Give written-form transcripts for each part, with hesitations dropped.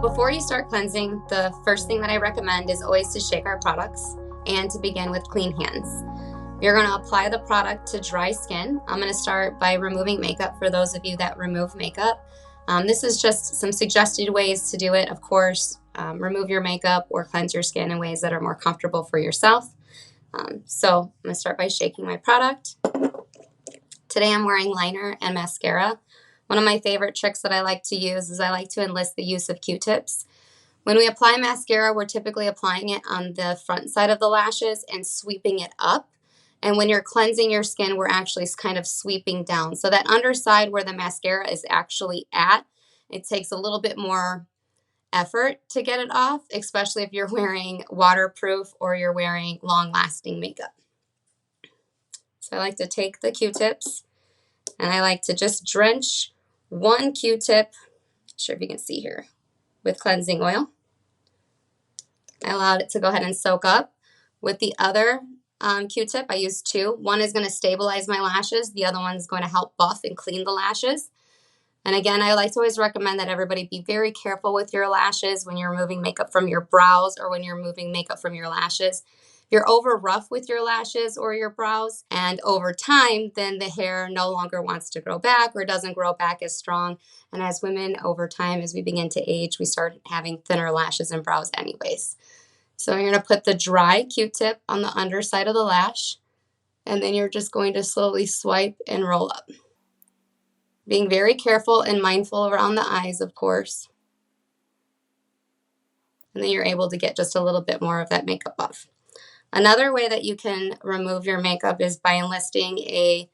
Before you start cleansing, the first thing that I recommend is always to shake our products and to begin with clean hands. You're going to apply the product to dry skin. I'm going to start by removing makeup for those of you that remove makeup. This is just some suggested ways to do it. Of course, remove your makeup or cleanse your skin in ways that are more comfortable for yourself. So I'm going to start by shaking my product. Today I'm wearing liner and mascara. One of my favorite tricks that I like to use is I like to enlist the use of Q-tips. When we apply mascara, we're typically applying it on the front side of the lashes and sweeping it up. And when you're cleansing your skin, we're actually kind of sweeping down. So that underside where the mascara is actually at, it takes a little bit more effort to get it off, especially if you're wearing waterproof or you're wearing long-lasting makeup. So I like to take the Q-tips and I like to just drench one Q-tip, not sure if you can see here, with cleansing oil. I allowed it to go ahead and soak up. With the other Q-tip, I used two. One is going to stabilize my lashes. The other one is going to help buff and clean the lashes. And again, I like to always recommend that everybody be very careful with your lashes when you're removing makeup from your brows or when you're removing makeup from your lashes. If you're over rough with your lashes or your brows and over time, then the hair no longer wants to grow back or doesn't grow back as strong. And as women, over time, as we begin to age, we start having thinner lashes and brows anyways. So you're going to put the dry Q-tip on the underside of the lash, and then you're just going to slowly swipe and roll up. Being very careful and mindful around the eyes, of course. And then you're able to get just a little bit more of that makeup off. Another way that you can remove your makeup is by enlisting a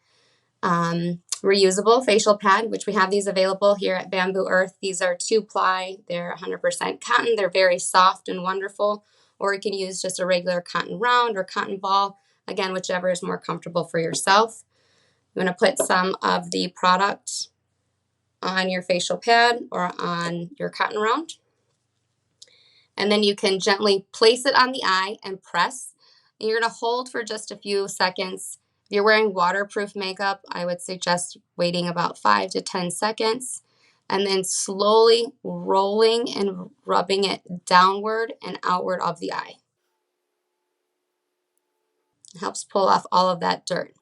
reusable facial pad, which we have these available here at Bamboo Earth. These are 2-ply. They're 100% cotton. They're very soft and wonderful. Or you can use just a regular cotton round or cotton ball. Again, whichever is more comfortable for yourself. You want to put some of the product on your facial pad or on your cotton round. And then you can gently place it on the eye and press. And you're going to hold for just a few seconds. If you're wearing waterproof makeup, I would suggest waiting about 5 to 10 seconds. And then slowly rolling and rubbing it downward and outward of the eye. It helps pull off all of that dirt.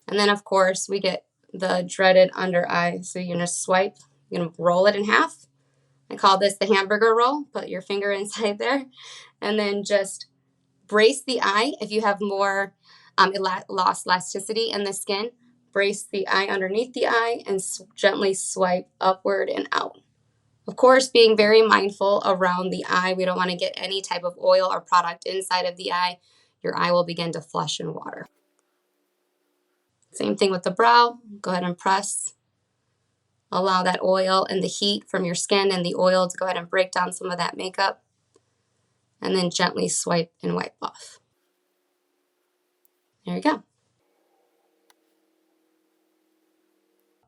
And then, of course, we get the dreaded under eye. So you're going to swipe, you're going to roll it in half. I call this the hamburger roll. Put your finger inside there. And then just brace the eye. If you have more lost elasticity in the skin, brace the eye underneath the eye and gently swipe upward and out. Of course, being very mindful around the eye. We don't want to get any type of oil or product inside of the eye. Your eye will begin to flush in water. Same thing with the brow. Go ahead and press. Allow that oil and the heat from your skin and the oil to go ahead and break down some of that makeup. And then gently swipe and wipe off. There you go.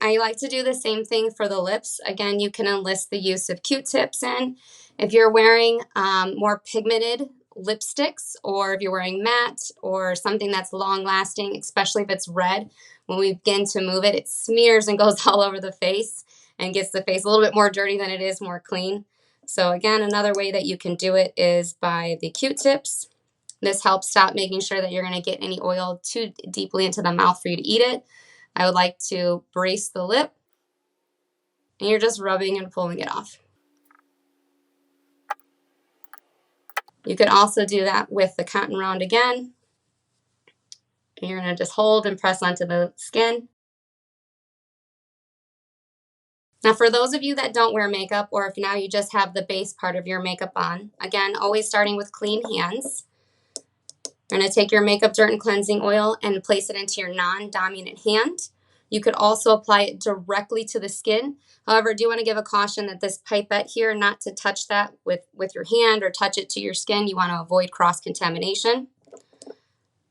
I like to do the same thing for the lips. Again, you can enlist the use of Q-tips in. If you're wearing more pigmented lipsticks, or if you're wearing matte or something that's long lasting, especially if it's red, when we begin to move it, it smears and goes all over the face and gets the face a little bit more dirty than it is more clean. So again, another way that you can do it is by the Q-tips. This helps stop making sure that you're going to get any oil too deeply into the mouth for you to eat it. I would like to brace the lip, and you're just rubbing and pulling it off. You can also do that with the cotton round again. And you're going to just hold and press onto the skin. Now, for those of you that don't wear makeup, or if now you just have the base part of your makeup on, again, always starting with clean hands. You're going to take your makeup dirt and cleansing oil and place it into your non-dominant hand. You could also apply it directly to the skin. However, I do want to give a caution that this pipette here, not to touch that with your hand or touch it to your skin. You want to avoid cross-contamination.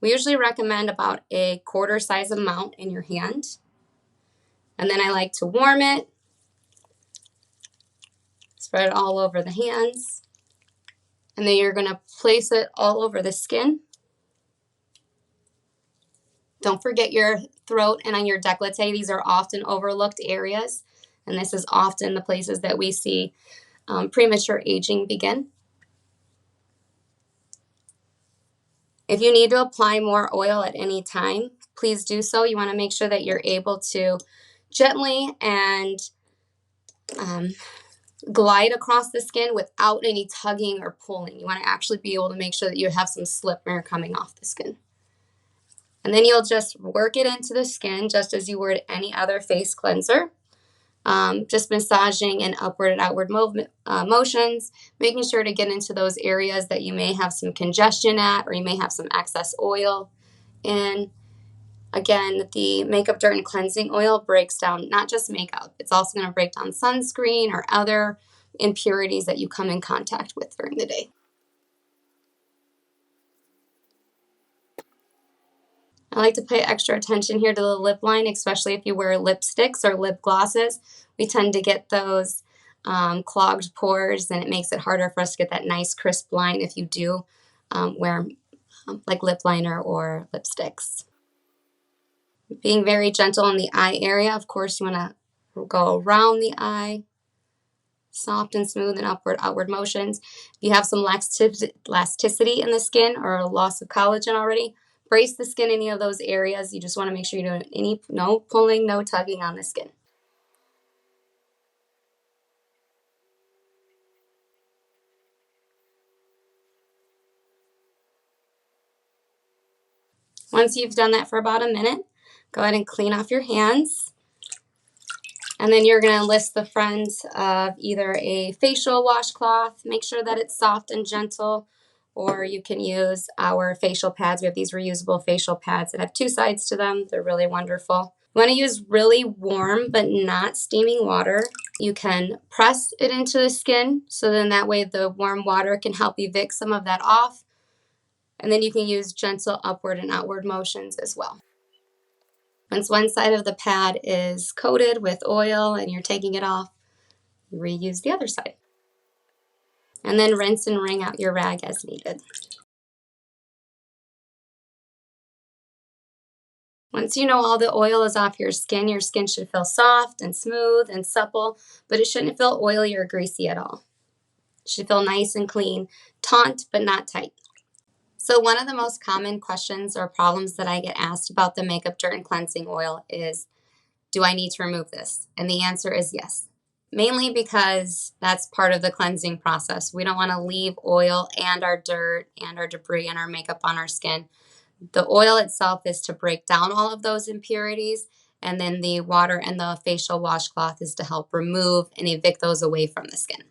We usually recommend about a quarter size amount in your hand. And then I like to warm it. Spread it all over the hands. And then you're going to place it all over the skin. Don't forget your throat and on your décolleté. These are often overlooked areas. And this is often the places that we see premature aging begin. If you need to apply more oil at any time, please do so. You want to make sure that you're able to gently and glide across the skin without any tugging or pulling. You want to actually be able to make sure that you have some slip air coming off the skin. And then you'll just work it into the skin just as you would any other face cleanser. Just massaging in upward and outward motions, making sure to get into those areas that you may have some congestion at, or you may have some excess oil in. Again, the makeup dirt and cleansing oil breaks down not just makeup, it's also going to break down sunscreen or other impurities that you come in contact with during the day. I like to pay extra attention here to the lip line, especially if you wear lipsticks or lip glosses. We tend to get those clogged pores, and it makes it harder for us to get that nice crisp line if you do wear like lip liner or lipsticks. Being very gentle in the eye area. Of course, you want to go around the eye, soft and smooth and outward motions. If you have some elasticity in the skin or a loss of collagen already, brace the skin in any of those areas. You just want to make sure you don't no pulling, no tugging on the skin. Once you've done that for about a minute, go ahead and clean off your hands. And then you're going to enlist the friends of either a facial washcloth, make sure that it's soft and gentle, or you can use our facial pads. We have these reusable facial pads that have two sides to them. They're really wonderful. You want to use really warm but not steaming water. You can press it into the skin, so then that way the warm water can help evict some of that off. And then you can use gentle upward and outward motions as well. Once one side of the pad is coated with oil and you're taking it off, you reuse the other side. And then rinse and wring out your rag as needed. Once you know all the oil is off your skin should feel soft and smooth and supple, but it shouldn't feel oily or greasy at all. It should feel nice and clean, taut but not tight. So one of the most common questions or problems that I get asked about the makeup dirt and cleansing oil is, do I need to remove this? And the answer is yes. Mainly because that's part of the cleansing process. We don't want to leave oil and our dirt and our debris and our makeup on our skin. The oil itself is to break down all of those impurities, and then the water and the facial washcloth is to help remove and evict those away from the skin.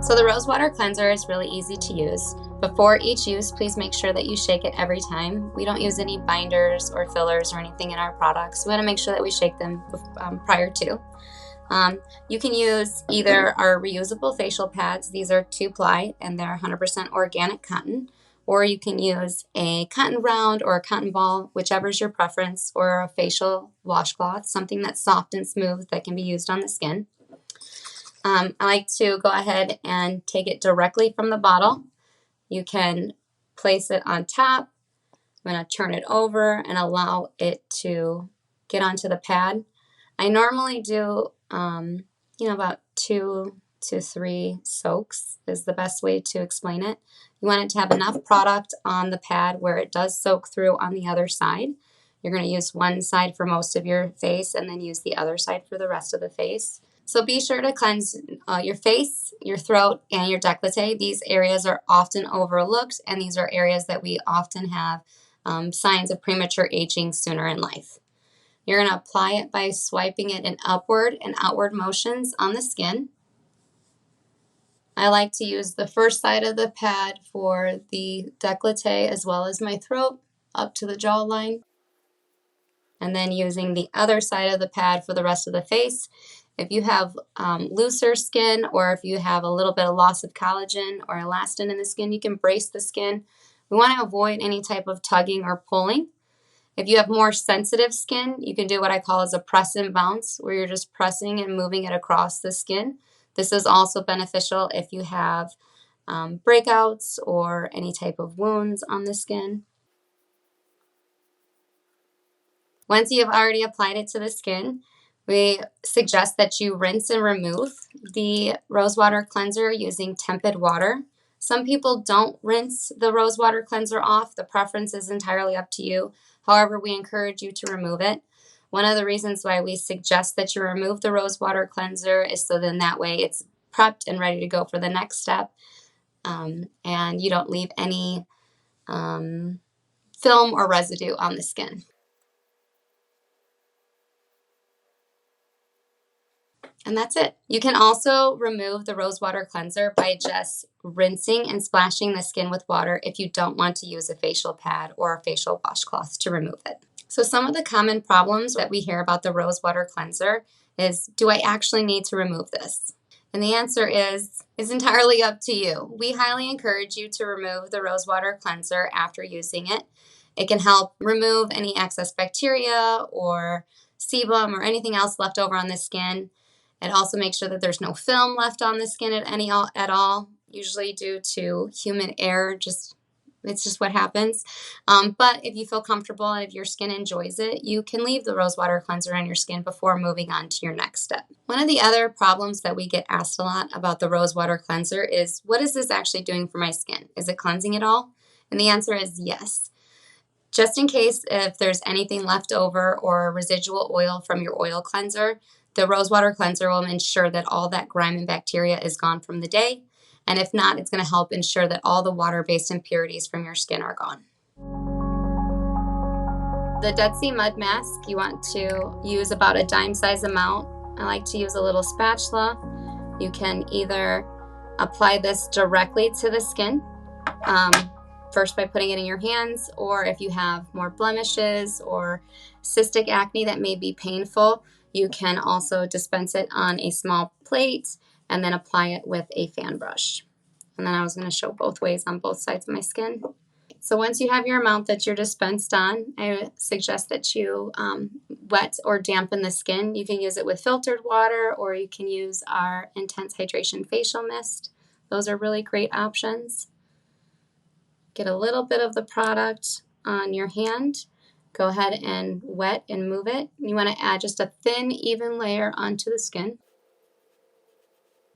So the Rosewater Cleanser is really easy to use. Before each use, please make sure that you shake it every time. We don't use any binders or fillers or anything in our products. We want to make sure that we shake them prior to. You can use either our reusable facial pads. These are 2-ply and they're 100% organic cotton. Or you can use a cotton round or a cotton ball, whichever is your preference, or a facial washcloth, something that's soft and smooth that can be used on the skin. I like to go ahead and take it directly from the bottle. You can place it on top. I'm going to turn it over and allow it to get onto the pad. I normally do, about 2 to 3 soaks is the best way to explain it. You want it to have enough product on the pad where it does soak through on the other side. You're going to use one side for most of your face and then use the other side for the rest of the face. So be sure to cleanse your face, your throat, and your décolleté. These areas are often overlooked, and these are areas that we often have signs of premature aging sooner in life. You're going to apply it by swiping it in upward and outward motions on the skin. I like to use the first side of the pad for the décolleté as well as my throat up to the jawline. And then using the other side of the pad for the rest of the face. If you have looser skin, or if you have a little bit of loss of collagen or elastin in the skin, you can brace the skin. We want to avoid any type of tugging or pulling. If you have more sensitive skin, you can do what I call as a press and bounce, where you're just pressing and moving it across the skin. This is also beneficial if you have breakouts or any type of wounds on the skin. Once you have already applied it to the skin, we suggest that you rinse and remove the Rosewater Cleanser using tepid water. Some people don't rinse the Rosewater Cleanser off. The preference is entirely up to you. However, we encourage you to remove it. One of the reasons why we suggest that you remove the Rosewater Cleanser is so then that way it's prepped and ready to go for the next step, and you don't leave any film or residue on the skin. And that's it. You can also remove the Rosewater Cleanser by just rinsing and splashing the skin with water if you don't want to use a facial pad or a facial washcloth to remove it. So some of the common problems that we hear about the Rosewater Cleanser is, do I actually need to remove this? And the answer is entirely up to you. We highly encourage you to remove the Rosewater Cleanser after using it. It can help remove any excess bacteria or sebum or anything else left over on the skin. It also makes sure that there's no film left on the skin at all, usually due to human error. It's just what happens. But if you feel comfortable and if your skin enjoys it, you can leave the Rosewater Cleanser on your skin before moving on to your next step. One of the other problems that we get asked a lot about the Rosewater Cleanser is, what is this actually doing for my skin? Is it cleansing it all? And the answer is yes. Just in case if there's anything left over or residual oil from your oil cleanser, the Rosewater Cleanser will ensure that all that grime and bacteria is gone from the day. And if not, it's going to help ensure that all the water-based impurities from your skin are gone. The Dead Sea Mud Mask, you want to use about a dime size amount. I like to use a little spatula. You can either apply this directly to the skin, first by putting it in your hands, or if you have more blemishes or cystic acne that may be painful, you can also dispense it on a small plate and then apply it with a fan brush. And then I was going to show both ways on both sides of my skin. So once you have your amount that you're dispensed on, I suggest that you wet or dampen the skin. You can use it with filtered water, or you can use our Intense Hydration Facial Mist. Those are really great options. Get a little bit of the product on your hand. Go ahead and wet and move it. You want to add just a thin, even layer onto the skin.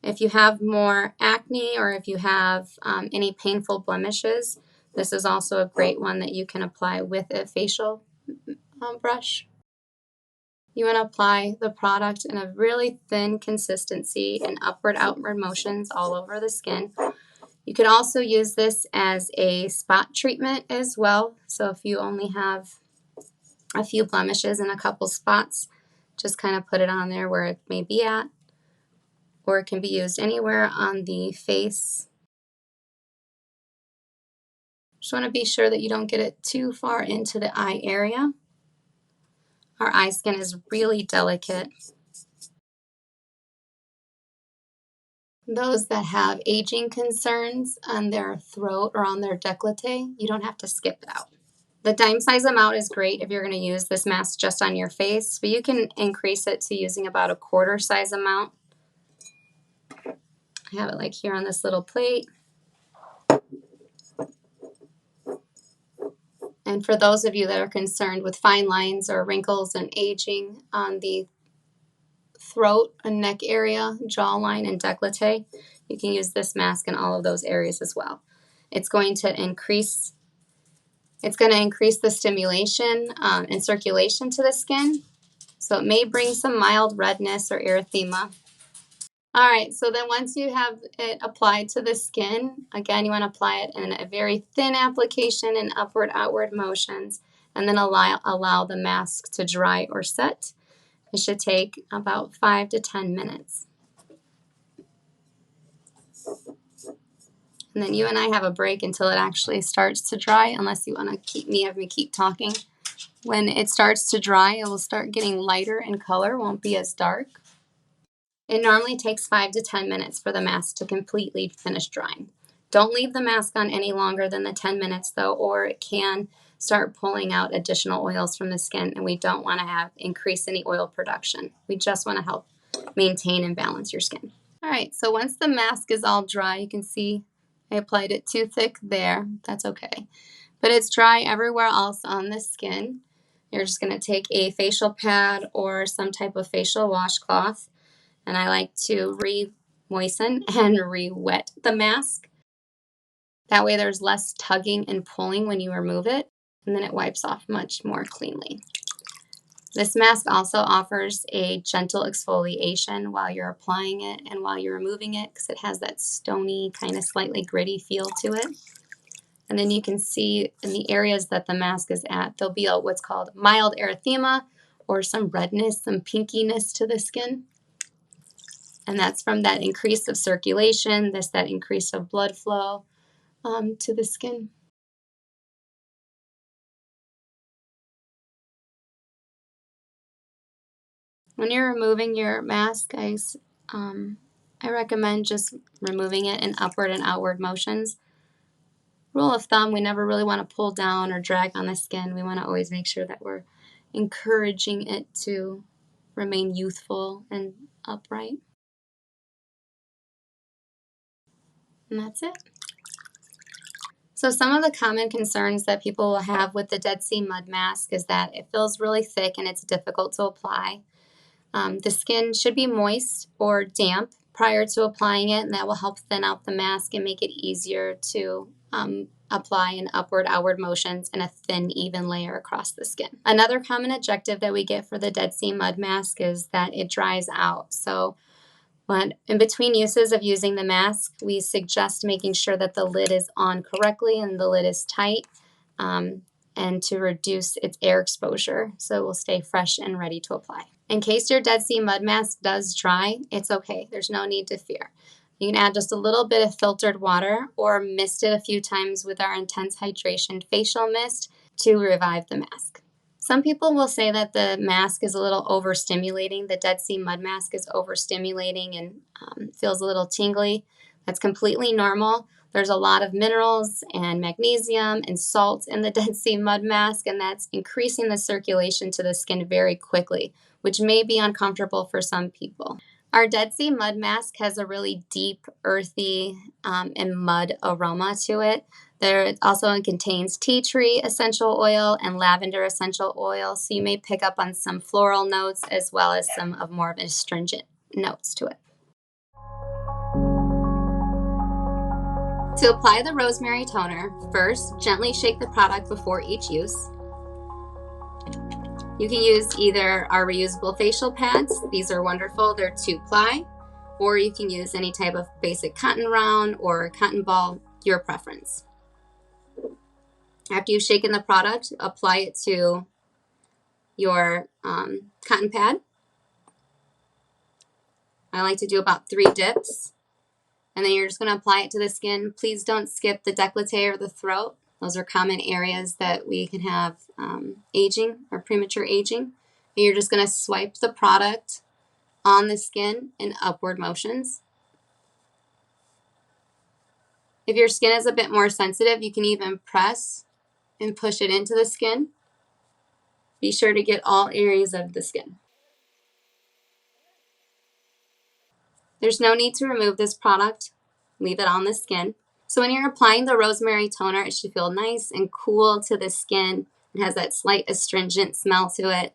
If you have more acne or if you have any painful blemishes, this is also a great one that you can apply with a facial brush. You want to apply the product in a really thin consistency and upward-outward motions all over the skin. You can also use this as a spot treatment as well. So if you only have a few blemishes and a couple spots, just kind of put it on there where it may be at, or it can be used anywhere on the face. Just want to be sure that you don't get it too far into the eye area. Our eye skin is really delicate. Those that have aging concerns on their throat or on their décolleté, you don't have to skip it out. The dime size amount is great if you're going to use this mask just on your face, but you can increase it to using about a quarter size amount. I have it like here on this little plate. And for those of you that are concerned with fine lines or wrinkles and aging on the throat and neck area, jawline, and décolleté, you can use this mask in all of those areas as well. It's going to increase the stimulation and circulation to the skin, so it may bring some mild redness or erythema. All right, so then once you have it applied to the skin, again, you want to apply it in a very thin application in upward-outward motions, and then allow the mask to dry or set. It should take about 5 to 10 minutes. And then you and I have a break until it actually starts to dry, unless you want to have me keep talking. When it starts to dry, it will start getting lighter in color, won't be as dark. It normally takes 5 to 10 minutes for the mask to completely finish drying. Don't leave the mask on any longer than the 10 minutes though, or it can start pulling out additional oils from the skin, and we don't want to increase any oil production. We just want to help maintain and balance your skin. All right, so once the mask is all dry, you can see I applied it too thick there. That's okay. But it's dry everywhere else on the skin. You're just going to take a facial pad or some type of facial washcloth, and I like to re-moisten and re-wet the mask. That way there's less tugging and pulling when you remove it, and then it wipes off much more cleanly. This mask also offers a gentle exfoliation while you're applying it and while you're removing it, because it has that stony, kind of slightly gritty feel to it. And then you can see in the areas that the mask is at, there'll be what's called mild erythema, or some redness, some pinkiness to the skin. And that's from that increase of circulation, that increase of blood flow to the skin. When you're removing your mask, I recommend just removing it in upward and outward motions. Rule of thumb, we never really want to pull down or drag on the skin. We want to always make sure that we're encouraging it to remain youthful and upright. And that's it. So some of the common concerns that people will have with the Dead Sea Mud Mask is that it feels really thick and it's difficult to apply. The skin should be moist or damp prior to applying it, and that will help thin out the mask and make it easier to apply in upward, outward motions in a thin, even layer across the skin. Another common objective that we get for the Dead Sea Mud Mask is that it dries out. So in between uses of using the mask, we suggest making sure that the lid is on correctly and the lid is tight, and to reduce its air exposure so it will stay fresh and ready to apply. In case your Dead Sea Mud Mask does dry, it's okay. There's no need to fear. You can add just a little bit of filtered water or mist it a few times with our Intense Hydration Facial Mist to revive the mask. Some people will say that the mask is a little overstimulating. The Dead Sea Mud Mask is overstimulating and feels a little tingly. That's completely normal. There's a lot of minerals and magnesium and salt in the Dead Sea Mud Mask, and that's increasing the circulation to the skin very quickly, which may be uncomfortable for some people. Our Dead Sea Mud Mask has a really deep, earthy, and mud aroma to it. It also contains tea tree essential oil and lavender essential oil, so you may pick up on some floral notes as well as some of more of astringent notes to it. To apply the Rosemary Toner, first, gently shake the product before each use. You can use either our reusable facial pads. These are wonderful. They're 2-ply. Or you can use any type of basic cotton round or cotton ball, your preference. After you've shaken the product, apply it to your cotton pad. I like to do about 3 dips. And then you're just going to apply it to the skin. Please don't skip the décolleté or the throat. Those are common areas that we can have aging or premature aging. And you're just going to swipe the product on the skin in upward motions. If your skin is a bit more sensitive, you can even press and push it into the skin. Be sure to get all areas of the skin. There's no need to remove this product. Leave it on the skin. So when you're applying the Rosemary Toner, it should feel nice and cool to the skin. It has that slight astringent smell to it.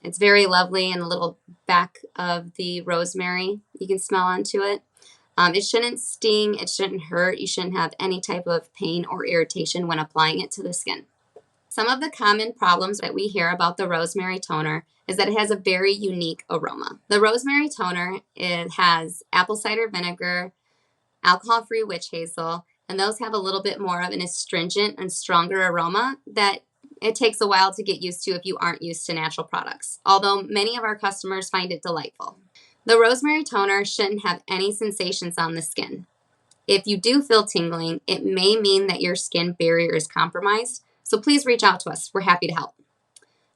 It's very lovely, and a little back of the rosemary you can smell onto it. It shouldn't sting. It shouldn't hurt. You shouldn't have any type of pain or irritation when applying it to the skin. Some of the common problems that we hear about the Rosemary Toner is that it has a very unique aroma. The Rosemary Toner, it has apple cider vinegar, alcohol-free witch hazel, and those have a little bit more of an astringent and stronger aroma that it takes a while to get used to if you aren't used to natural products, although many of our customers find it delightful. The Rosemary Toner shouldn't have any sensations on the skin. If you do feel tingling, it may mean that your skin barrier is compromised, so please reach out to us. We're happy to help.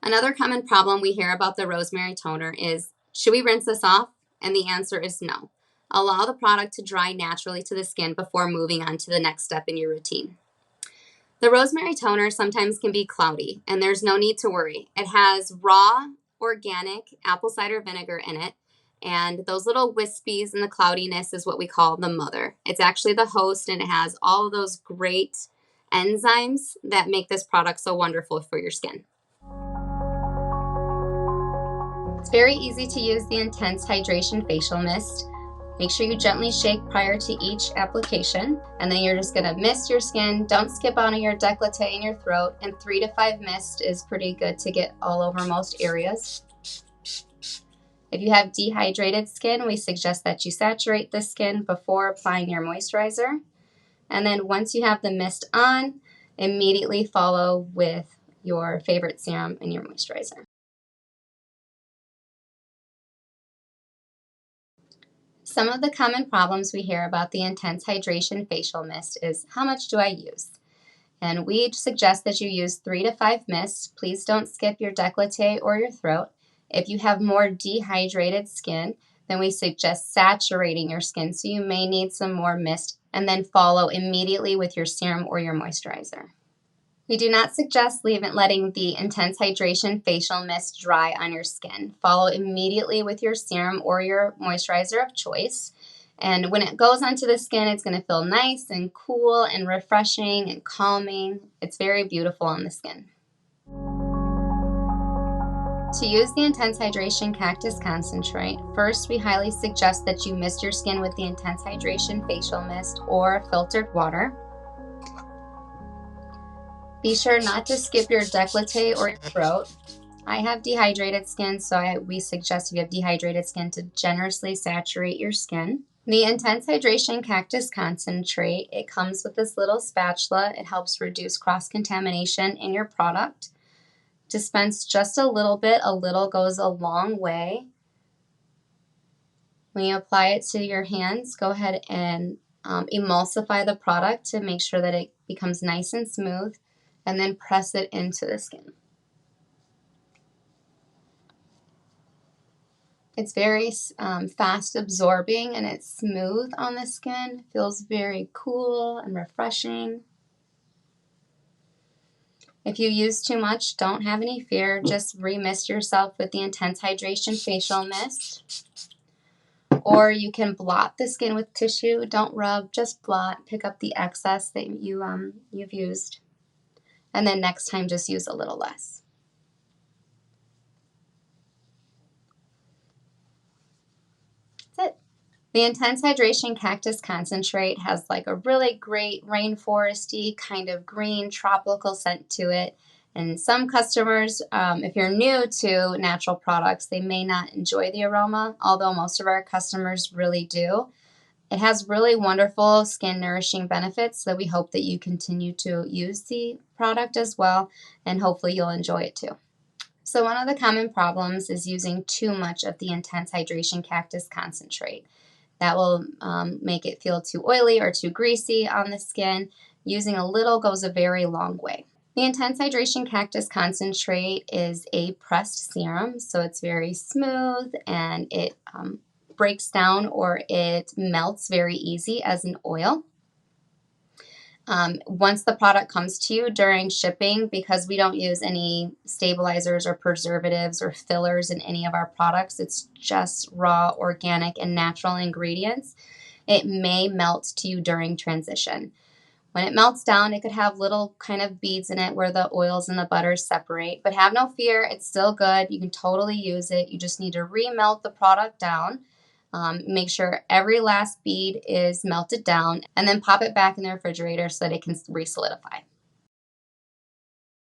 Another common problem we hear about the Rosemary Toner is, should we rinse this off? And the answer is no. Allow the product to dry naturally to the skin before moving on to the next step in your routine. The Rosemary Toner sometimes can be cloudy, and there's no need to worry. It has raw, organic apple cider vinegar in it, and those little wispies and the cloudiness is what we call the mother. It's actually the host, and it has all of those great enzymes that make this product so wonderful for your skin. It's very easy to use the Intense Hydration Facial Mist. Make sure you gently shake prior to each application, and then you're just gonna mist your skin. Don't skip out on your décolleté and your throat, and 3 to 5 mists is pretty good to get all over most areas. If you have dehydrated skin, we suggest that you saturate the skin before applying your moisturizer. And then once you have the mist on, immediately follow with your favorite serum and your moisturizer. Some of the common problems we hear about the Intense Hydration Facial Mist is how much do I use? And we suggest that you use 3 to 5 mists. Please don't skip your décolleté or your throat. If you have more dehydrated skin, then we suggest saturating your skin, so you may need some more mist, and then follow immediately with your serum or your moisturizer. We do not suggest letting the Intense Hydration Facial Mist dry on your skin. Follow immediately with your serum or your moisturizer of choice. And when it goes onto the skin, it's going to feel nice and cool and refreshing and calming. It's very beautiful on the skin. To use the Intense Hydration Cactus Concentrate, first we highly suggest that you mist your skin with the Intense Hydration Facial Mist or filtered water. Be sure not to skip your décolleté or your throat. I have dehydrated skin, so we suggest if you have dehydrated skin to generously saturate your skin. The Intense Hydration Cactus Concentrate, it comes with this little spatula. It helps reduce cross-contamination in your product. Dispense just a little bit. A little goes a long way. When you apply it to your hands, go ahead and emulsify the product to make sure that it becomes nice and smooth, and then press it into the skin. It's very fast absorbing, and it's smooth on the skin. It feels very cool and refreshing. If you use too much, don't have any fear. Just remist yourself with the Intense Hydration Facial Mist. Or you can blot the skin with tissue. Don't rub, just blot. Pick up the excess that you've used. And then next time, just use a little less. That's it. The Intense Hydration Cactus Concentrate has like a really great rainforesty kind of green tropical scent to it. And some customers, if you're new to natural products, they may not enjoy the aroma, although most of our customers really do. It has really wonderful skin nourishing benefits, so we hope that you continue to use the product as well, and hopefully you'll enjoy it too. So one of the common problems is using too much of the Intense Hydration Cactus Concentrate. That will make it feel too oily or too greasy on the skin. Using a little goes a very long way. The Intense Hydration Cactus Concentrate is a pressed serum, so it's very smooth, and it breaks down or it melts very easy as an oil. Once the product comes to you during shipping, because we don't use any stabilizers or preservatives or fillers in any of our products, it's just raw, organic, and natural ingredients, it may melt to you during transition. When it melts down, it could have little kind of beads in it where the oils and the butters separate, but have no fear, it's still good. You can totally use it. You just need to remelt the product down. Make sure every last bead is melted down, and then pop it back in the refrigerator so that it can re-solidify.